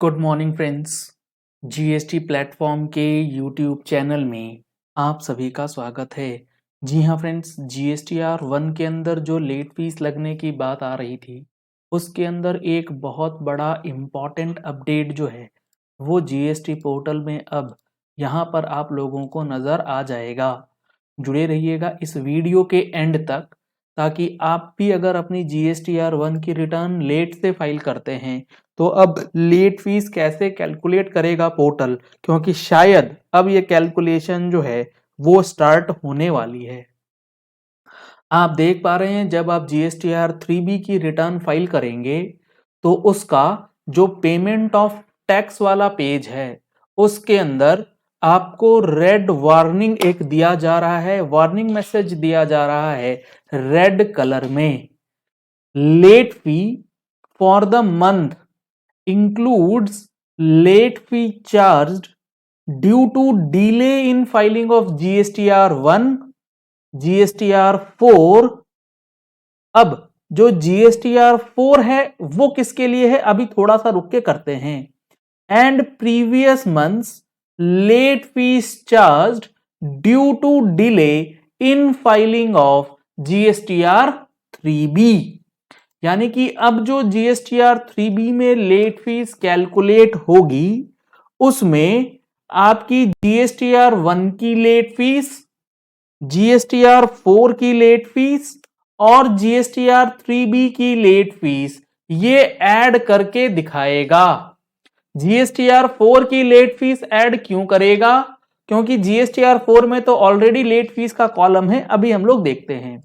Good morning friends. GST platform के YouTube channel में आप सभी का स्वागत है। जी हाँ फ्रेंड्स, जीएसटीआर 1 के अंदर जो लेट फीस लगने की बात आ रही थी उसके अंदर एक बहुत बड़ा इम्पॉर्टेंट अपडेट जो है वो जीएसटी पोर्टल में अब यहाँ पर आप लोगों को नज़र आ जाएगा। जुड़े रहिएगा इस वीडियो के एंड तक ताकि आप भी अगर अपनी जीएसटीआर 1 की रिटर्न लेट से फाइल करते हैं तो अब लेट फीस कैसे कैलकुलेट करेगा पोर्टल, क्योंकि शायद अब ये कैलकुलेशन जो है वो स्टार्ट होने वाली है। आप देख पा रहे हैं जब आप जीएसटीआर 3B की रिटर्न फाइल करेंगे तो उसका जो पेमेंट ऑफ टैक्स वाला पेज है उसके अंदर आपको रेड वार्निंग एक दिया जा रहा है, वार्निंग मैसेज दिया जा रहा है रेड कलर में। Late fee for the month includes late fee charged due to delay in filing of GSTR 1, GSTR 4। अब जो GSTR 4 है वो किसके लिए है, अभी थोड़ा सा रुक के करते हैं। And previous months late fees charged due to delay in filing of GSTR 3B। यानी कि अब जो जीएसटीआर 3B में लेट फीस कैलकुलेट होगी उसमें आपकी जीएसटीआर 1 की लेट फीस, जीएसटीआर 4 की लेट फीस और जीएसटीआर 3B की लेट फीस ये ऐड करके दिखाएगा। जीएसटीआर 4 की लेट फीस ऐड क्यों करेगा? क्योंकि जीएसटीआर 4 में तो ऑलरेडी लेट फीस का कॉलम है। अभी हम लोग देखते हैं।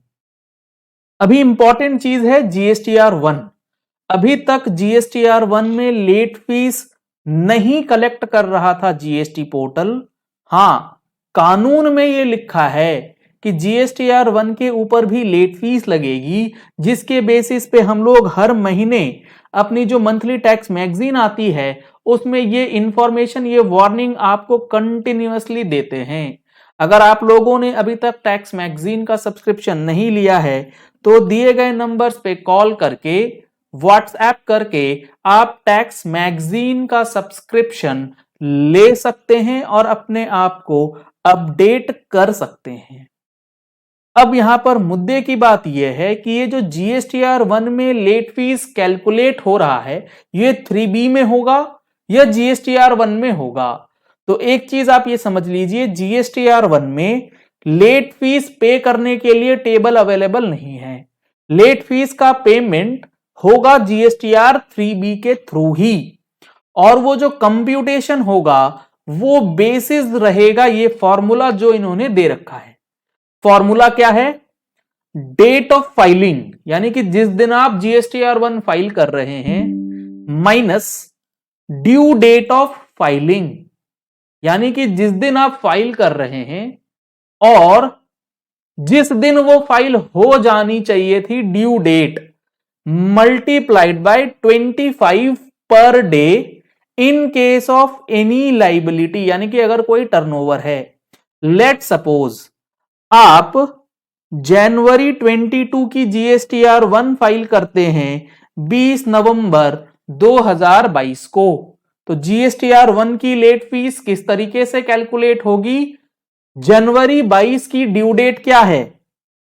अभी इंपॉर्टेंट चीज है जीएसटीआर 1। अभी तक जीएसटीआर 1 में लेट फीस नहीं कलेक्ट कर रहा था जीएसटी पोर्टल। हां, कानून में यह लिखा है कि जीएसटीआर 1 के ऊपर भी लेट फीस लगेगी, जिसके बेसिस पे हम लोग हर महीने अपनी जो मंथली टैक्स मैगजीन आती है उसमें ये इंफॉर्मेशन, ये वार्निंग आपको कंटिन्यूअसली देते हैं। अगर आप लोगों ने अभी तक टैक्स मैगजीन का सब्सक्रिप्शन नहीं लिया है तो दिए गए नंबर्स पे कॉल करके, व्हाट्सएप करके आप टैक्स मैगजीन का सब्सक्रिप्शन ले सकते हैं और अपने आप को अपडेट कर सकते हैं। अब यहां पर मुद्दे की बात यह है कि ये जो जीएसटीआर 1 में लेट फीस कैलकुलेट हो रहा है ये 3B में होगा या जीएसटीआर 1 में होगा। तो एक चीज आप ये समझ लीजिए, जीएसटीआर 1 में लेट फीस पे करने के लिए टेबल अवेलेबल नहीं है। लेट फीस का पेमेंट होगा जीएसटीआर 3B के थ्रू ही, और वो जो कंप्यूटेशन होगा वो बेसिस रहेगा ये फॉर्मूला जो इन्होंने दे रखा है। फॉर्मूला क्या है? डेट ऑफ फाइलिंग, यानी कि जिस दिन आप जीएसटीआर 1 फाइल कर रहे हैं, minus due date of filing, यानी कि जिस दिन आप फाइल कर रहे हैं और जिस दिन वो फाइल हो जानी चाहिए थी due date, multiplied by 25 per day in case of any liability, यानी कि अगर कोई टर्नओवर है। लेट सपोज आप जनवरी 22 की जीएसटीआर 1 फाइल करते हैं 20 नवंबर 2022 को, तो जीएसटीआर 1 की लेट फीस किस तरीके से कैलकुलेट होगी? जनवरी 22 की ड्यू डेट क्या है?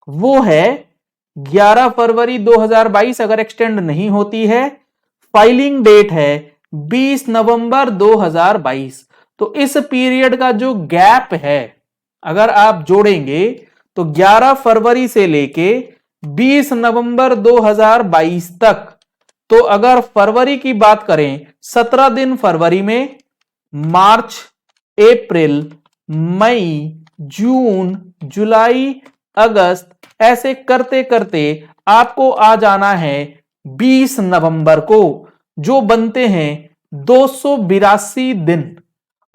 वो है 11 फरवरी 2022 अगर एक्सटेंड नहीं होती है। फाइलिंग डेट है 20 नवंबर 2022। तो इस पीरियड का जो गैप है अगर आप जोड़ेंगे तो 11 फरवरी से लेके 20 नवंबर 2022 तक, तो अगर फरवरी की बात करें 17 दिन फरवरी में, मार्च, अप्रैल, मई, जून, जुलाई, अगस्त, ऐसे करते करते आपको आ जाना है 20 नवंबर को, जो बनते हैं 282 दिन।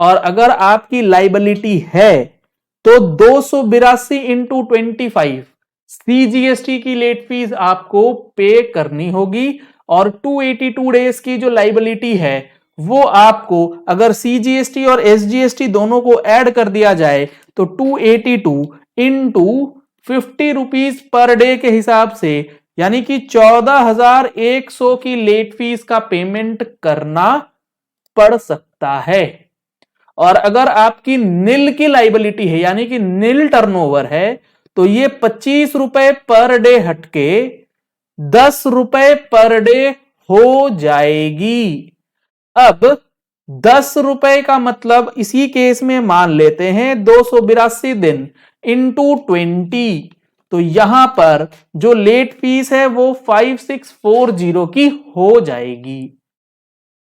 और अगर आपकी लाइबिलिटी है तो 282 इंटू 25 सीजीएसटी की लेट फीस आपको पे करनी होगी, और 282 डेज की जो लाइबिलिटी है वो आपको, अगर सीजीएसटी और एसजीएसटी दोनों को ऐड कर दिया जाए तो 282 इंटू 50 रुपीज पर डे के हिसाब से, यानी कि 14,100 की लेट फीस का पेमेंट करना पड़ सकता है। और अगर आपकी नील की लाइबिलिटी है यानी कि नील टर्नओवर है तो ये 25 रुपए पर डे हटके 10 रुपए पर डे हो जाएगी। अब 10 रुपए का मतलब इसी केस में मान लेते हैं 282 दिन इंटू 20, तो यहां पर जो लेट फीस है वो 5640 की हो जाएगी।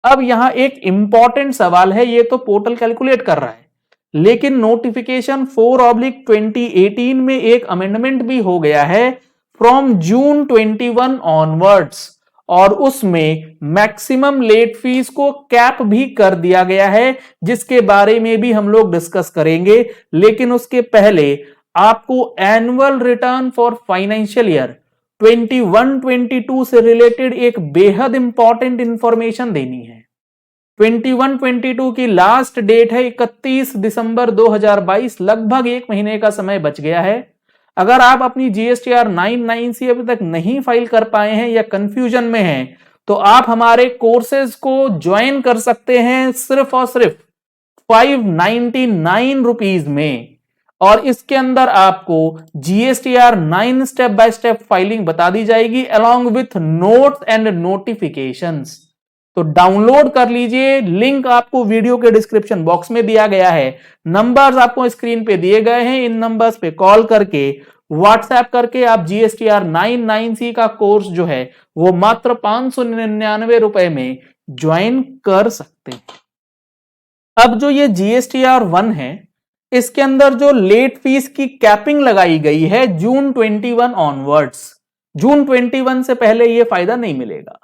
अब यहां एक इंपॉर्टेंट सवाल है, ये तो पोर्टल कैलकुलेट कर रहा है लेकिन नोटिफिकेशन 4/2018 में एक अमेंडमेंट भी हो गया है फ्रॉम जून 21 ऑनवर्ड्स, और उसमें मैक्सिमम लेट फीस को कैप भी कर दिया गया है जिसके बारे में भी हम लोग डिस्कस करेंगे। लेकिन उसके पहले आपको annual return for financial year 21-22 से रिलेटेड एक बेहद इंपॉर्टेंट इंफॉर्मेशन देनी है। 21-22 की लास्ट डेट है 31 दिसंबर 2022, लगभग एक महीने का समय बच गया है। अगर आप अपनी GSTR 99C अभी तक नहीं फाइल कर पाए हैं या कंफ्यूजन में हैं तो आप हमारे कोर्सेज को ज्वाइन कर सकते हैं सिर्फ और सिर्फ 599 रुपीज में, और इसके अंदर आपको GSTR 9 step by step filing बता दी जाएगी along with notes and notifications. तो डाउनलोड कर लीजिए, लिंक आपको वीडियो के डिस्क्रिप्शन बॉक्स में दिया गया है, नंबर्स आपको स्क्रीन पे दिए गए हैं, इन नंबर्स पे कॉल करके व्हाट्सएप करके आप GSTR 99C का कोर्स जो है वो मात्र 599 रुपए में ज्वाइन कर सकते हैं। अब जो ये GSTR 1 है इसके अंदर जो लेट फीस की कैपिंग लगाई गई है जून 21 ऑनवर्ड्स, जून 21 से पहले ये फायदा नहीं मिलेगा।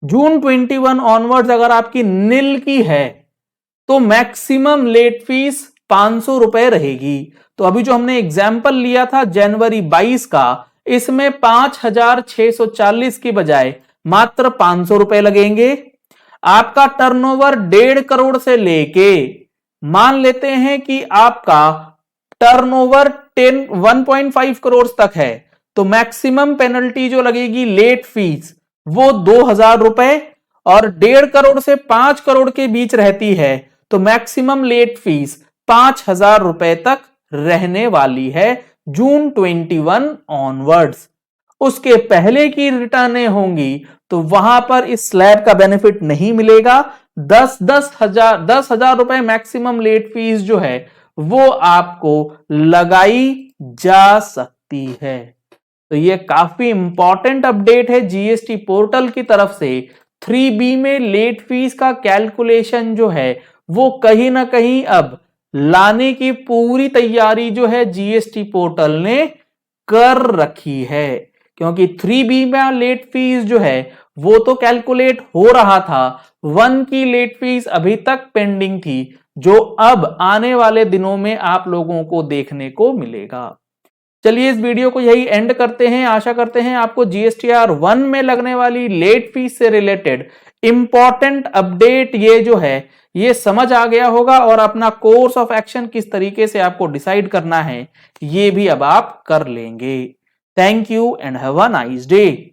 जून 21 ऑनवर्ड्स अगर आपकी नील की है तो मैक्सिमम लेट फीस 500 रुपए रहेगी। तो अभी जो हमने एग्जाम्पल लिया था जनवरी 22 का, इसमें 5640 की बजाय मात्र 500 रुपए लगेंगे। आपका टर्नओवर 1.5 करोड़ से लेके मान लेते हैं कि आपका टर्नओवर 1.5 करोड़ तक है तो मैक्सिमम पेनल्टी जो लगेगी लेट फीस वो 2000 रुपए, और 1.5 करोड़ से 5 करोड़ के बीच रहती है तो मैक्सिमम लेट फीस 5000 रुपए तक रहने वाली है जून 21 ऑनवर्ड्स। उसके पहले की रिटर्नें होंगी तो वहां पर इस स्लैब का बेनिफिट नहीं मिलेगा। 10,000 रुपए मैक्सिमम लेट फीस जो है वो आपको लगाई जा सकती है। तो ये काफी इंपॉर्टेंट अपडेट है जीएसटी पोर्टल की तरफ से। 3B में लेट फीस का कैलकुलेशन जो है वो कहीं ना कहीं अब लाने की पूरी तैयारी जो है जीएसटी पोर्टल ने कर रखी है, क्योंकि 3B में लेट फीस जो है वो तो कैलकुलेट हो रहा था, 1 की लेट फीस अभी तक पेंडिंग थी जो अब आने वाले दिनों में आप लोगों को देखने को मिलेगा। चलिए इस वीडियो को यही एंड करते हैं। आशा करते हैं आपको GSTR 1 में लगने वाली लेट फीस से रिलेटेड इंपॉर्टेंट अपडेट ये जो है ये समझ आ गया होगा, और अपना कोर्स ऑफ एक्शन किस तरीके से आपको डिसाइड करना है ये भी अब आप कर लेंगे। Thank you and have a nice day.